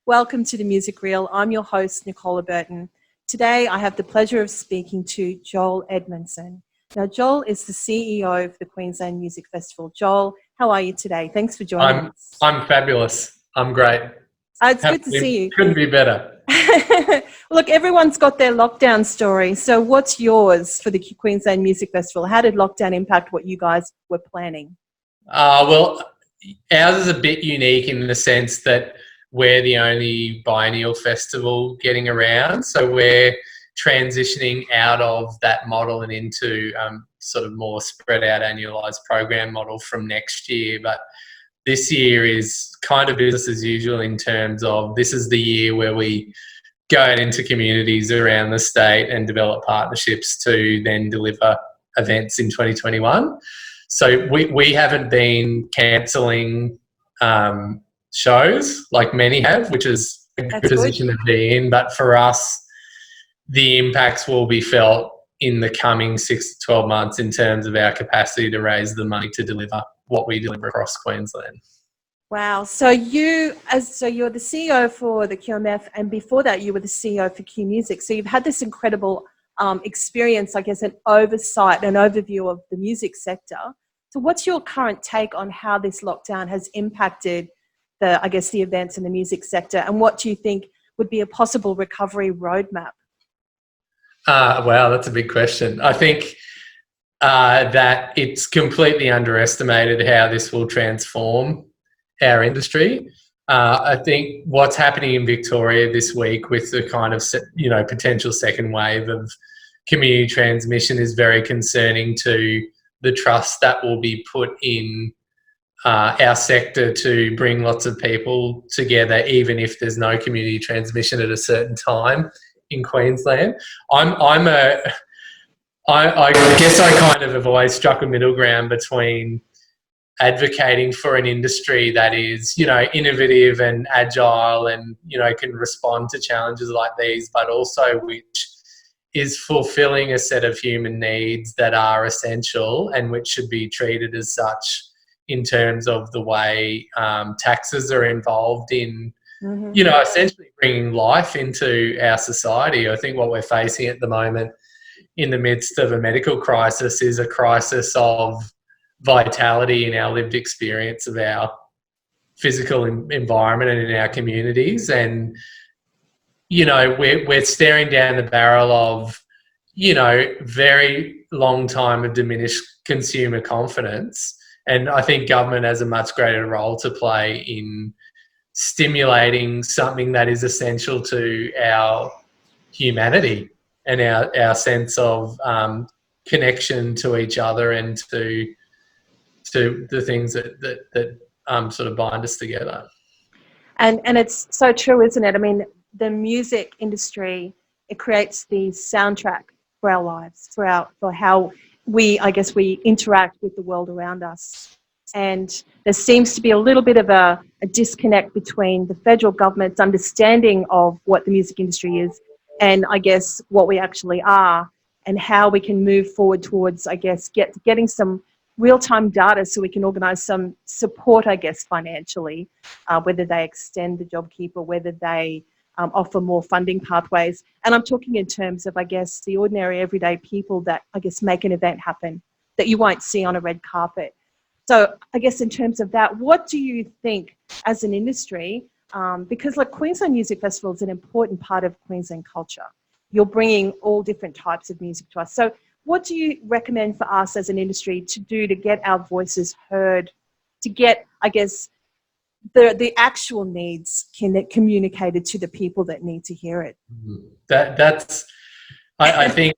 Welcome to the Music Reel. I'm your host, Nicola Burton. Today, I have the pleasure of speaking to Joel Edmondson. Now, Joel is the CEO of the Queensland Music Festival. Joel, how are you today? Thanks for joining us. I'm fabulous. I'm great. It's good to see you. Couldn't be better. Look, everyone's got their lockdown story. So what's yours for the Queensland Music Festival? How did lockdown impact what you guys were planning? Well, ours is a bit unique in the sense that we're the only biennial festival getting around. So we're transitioning out of that model and into sort of more spread out annualised program model from next year. But this year is kind of business as usual in terms of this is the year where we go out into communities around the state and develop partnerships to then deliver events in 2021. So we haven't been cancelling shows like many have, which is a good position to be in. But for us, the impacts will be felt in the coming 6 to 12 months in terms of our capacity to raise the money to deliver what we deliver across Queensland. Wow. So you're the CEO for the QMF, and before that you were the CEO for Q Music. So you've had this incredible experience, I guess, an oversight, an overview of the music sector. So what's your current take on how this lockdown has impacted the events in the music sector, and what do you think would be a possible recovery roadmap? Wow, that's a big question. I think that it's completely underestimated how this will transform our industry. I think what's happening in Victoria this week with the kind of potential second wave of community transmission is very concerning to the trust that will be put in our sector to bring lots of people together, even if there's no community transmission at a certain time in Queensland. I guess I kind of have always struck a middle ground between advocating for an industry that is, innovative and agile and, can respond to challenges like these, but also which is fulfilling a set of human needs that are essential and which should be treated as such in terms of the way taxes are involved in, essentially bringing life into our society. I think what we're facing at the moment in the midst of a medical crisis is a crisis of vitality in our lived experience of our physical environment and in our communities. And, we're staring down the barrel of, very long time of diminished consumer confidence. And I think government has a much greater role to play in stimulating something that is essential to our humanity and our sense of connection to each other and to the things that sort of bind us together. And it's so true, isn't it? I mean, the music industry, it creates the soundtrack for our lives, for how we interact with the world around us. And there seems to be a little bit of a disconnect between the federal government's understanding of what the music industry is and, I guess, what we actually are, and how we can move forward towards, getting some real-time data so we can organise some support, financially, whether they extend the JobKeeper, whether they offer more funding pathways. And I'm talking in terms of, the ordinary everyday people that, make an event happen that you won't see on a red carpet. So in terms of that, what do you think as an industry, because Queensland Music Festival is an important part of Queensland culture. You're bringing all different types of music to us. So what do you recommend for us as an industry to do to get our voices heard, to get, the actual needs communicated to the people that need to hear it? I think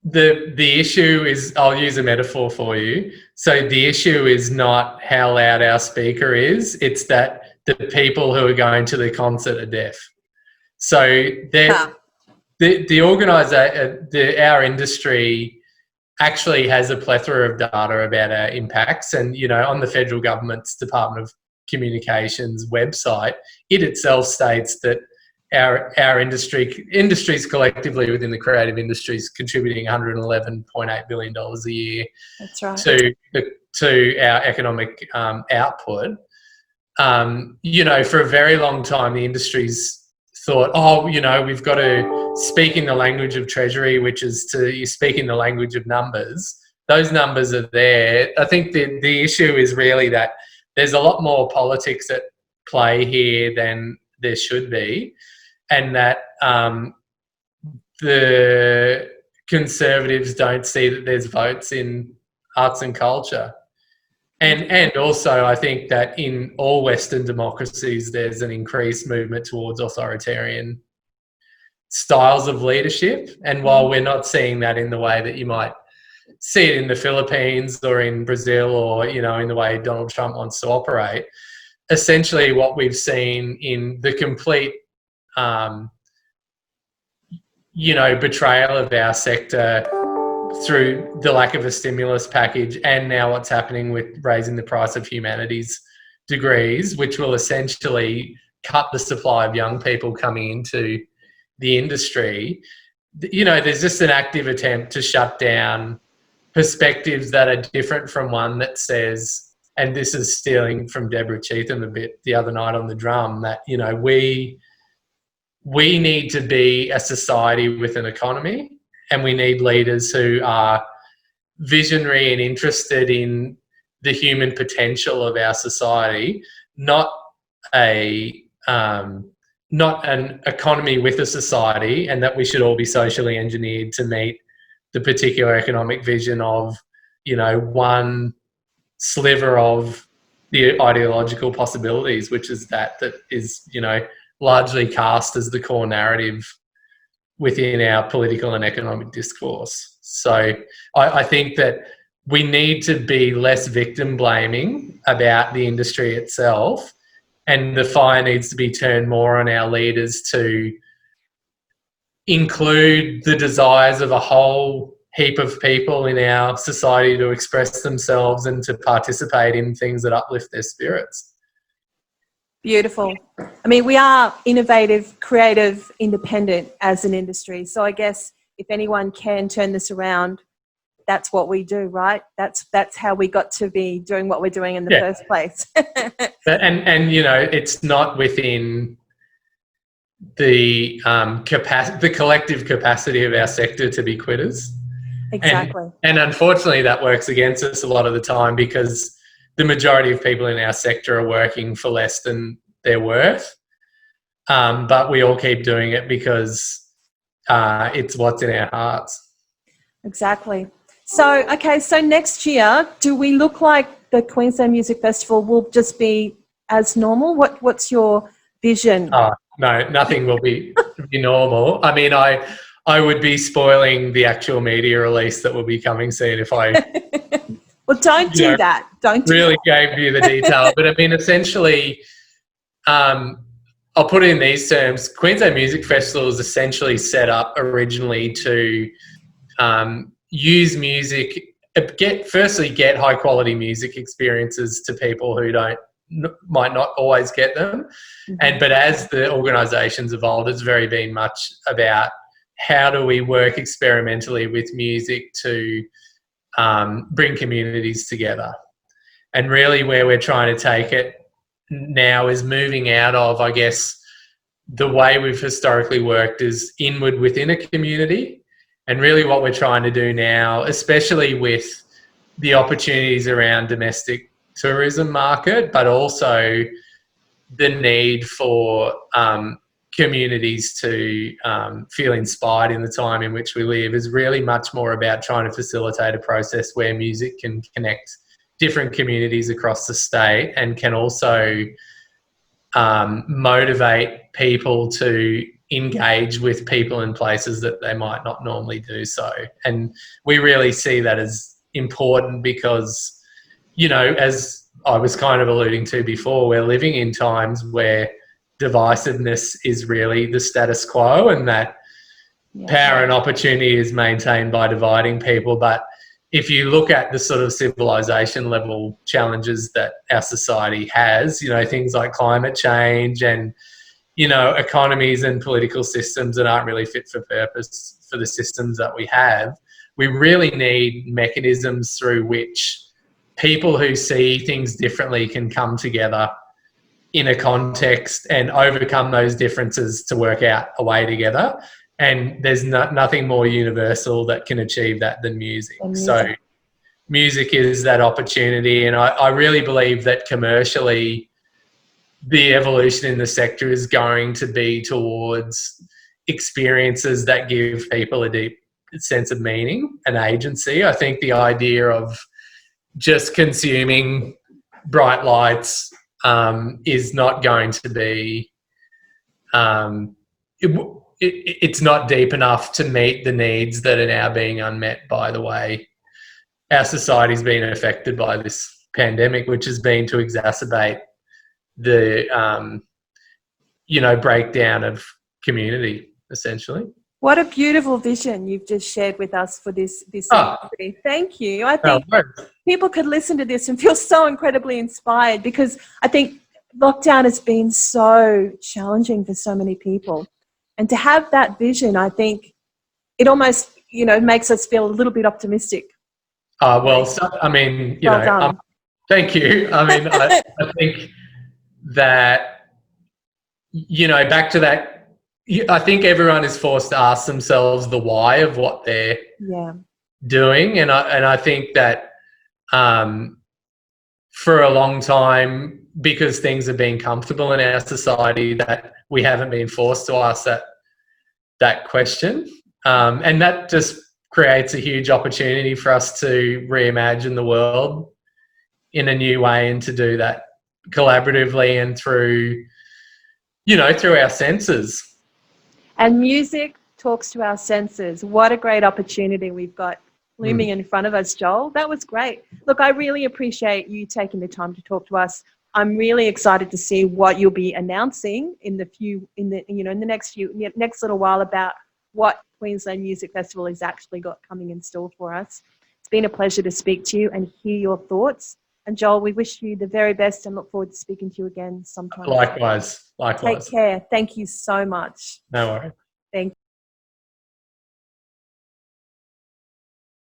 the issue is, I'll use a metaphor for you. So the issue is not how loud our speaker is, it's that the people who are going to the concert are deaf. So our industry actually has a plethora of data about our impacts, and on the federal government's Department of Communications website, it itself states that our industries collectively within the creative industries contributing $111.8 billion a year. That's right. to our economic output. for a very long time, the industry's thought, we've got to speak in the language of Treasury, which is you speak in the language of numbers. Those numbers are there. I think the issue is really that there's a lot more politics at play here than there should be, and that the Conservatives don't see that there's votes in arts and culture. And also, I think that in all Western democracies, there's an increased movement towards authoritarian styles of leadership. And while we're not seeing that in the way that you might see it in the Philippines or in Brazil or, in the way Donald Trump wants to operate, essentially what we've seen in the complete, betrayal of our sector through the lack of a stimulus package, and now what's happening with raising the price of humanities degrees, which will essentially cut the supply of young people coming into the industry. There's just an active attempt to shut down perspectives that are different from one that says, and this is stealing from Deborah Cheetham a bit the other night on the drum, that, we need to be a society with an economy. And we need leaders who are visionary and interested in the human potential of our society, not an economy with a society, and that we should all be socially engineered to meet the particular economic vision of, one sliver of the ideological possibilities, which is that is, largely cast as the core narrative within our political and economic discourse. So I think that we need to be less victim blaming about the industry itself, and the fire needs to be turned more on our leaders to include the desires of a whole heap of people in our society to express themselves and to participate in things that uplift their spirits. Beautiful. I mean, we are innovative, creative, independent as an industry. So I guess if anyone can turn this around, that's what we do, right? That's how we got to be doing what we're doing in the first place. and it's not within the the collective capacity of our sector to be quitters. Exactly. And unfortunately, that works against us a lot of the time, because the majority of people in our sector are working for less than they're worth. But we all keep doing it because it's what's in our hearts. Exactly. So next year, do we look like the Queensland Music Festival will just be as normal? What's your vision? Oh, no, nothing will be normal. I mean, I would be spoiling the actual media release that will be coming soon if I... Well, don't do that. Gave you the detail. But I mean, essentially, I'll put it in these terms. Queensland Music Festival is essentially set up originally to use music, get high quality music experiences to people who might not always get them. Mm-hmm. But as the organisation's evolved, it's very been much about how do we work experimentally with music to bring communities together. And really where we're trying to take it now is moving out of, I guess, the way we've historically worked is inward within a community. And really what we're trying to do now, especially with the opportunities around domestic tourism market, but also the need for communities to feel inspired in the time in which we live, is really much more about trying to facilitate a process where music can connect different communities across the state and can also motivate people to engage with people in places that they might not normally do so. And we really see that as important because, as I was kind of alluding to before, we're living in times where divisiveness is really the status quo, and that power and opportunity is maintained by dividing people. But if you look at the sort of civilization level challenges that our society has, things like climate change and, economies and political systems that aren't really fit for purpose for the systems that we have, we really need mechanisms through which people who see things differently can come together in a context and overcome those differences to work out a way together. And there's nothing more universal that can achieve that than music. So music is that opportunity. And I really believe that commercially the evolution in the sector is going to be towards experiences that give people a deep sense of meaning and agency. I think the idea of just consuming bright lights is not going to be it's not deep enough to meet the needs that are now being unmet by the way our society's been affected by this pandemic, which has been to exacerbate the breakdown of community, essentially. What a beautiful vision you've just shared with us for this industry. Thank you. I think people could listen to this and feel so incredibly inspired, because I think lockdown has been so challenging for so many people. And to have that vision, I think it almost, makes us feel a little bit optimistic. Thank you. I mean, I think that, back to that, I think everyone is forced to ask themselves the why of what they're doing. And I think that for a long time, because things have been comfortable in our society, that we haven't been forced to ask that question. And that just creates a huge opportunity for us to reimagine the world in a new way, and to do that collaboratively and through our senses. And music talks to our senses. What a great opportunity we've got looming in front of us, Joel. That was great. Look, I really appreciate you taking the time to talk to us. I'm really excited to see what you'll be announcing in the next little while about what Queensland Music Festival has actually got coming in store for us. It's been a pleasure to speak to you and hear your thoughts. And Joel, we wish you the very best and look forward to speaking to you again sometime. Likewise. Take care. Thank you so much. No worries. Thank you.